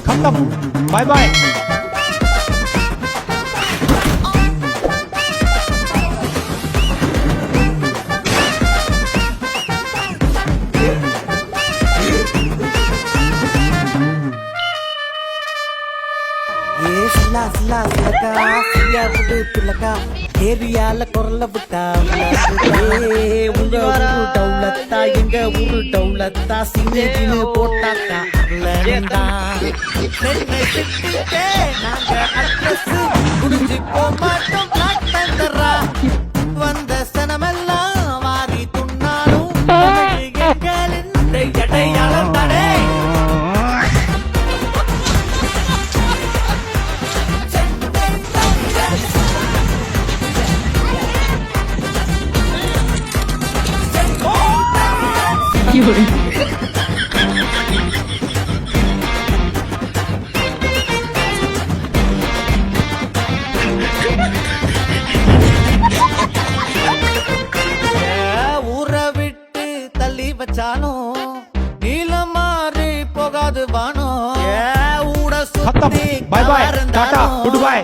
खत्म bye bye ஏரியால குரல விட்டா உங்க ஊரு டவுலத்தா எங்க ஊரு டவுலத்தா சின்ன போட்டாக்கா நாங்க அட்ரஸ் குடிச்சு போமாட்டோம் பிளாக் தந்தரா வந்த சனமெல்லாம் வாரி துண்ணாலும் எங்களின் எடையாளம் தானே ஊரை விட்டு தள்ளி வச்சாலும் நீளம் மாறி போகாது வானோ ஊட खत्म சுத்தி bye bye tata good bye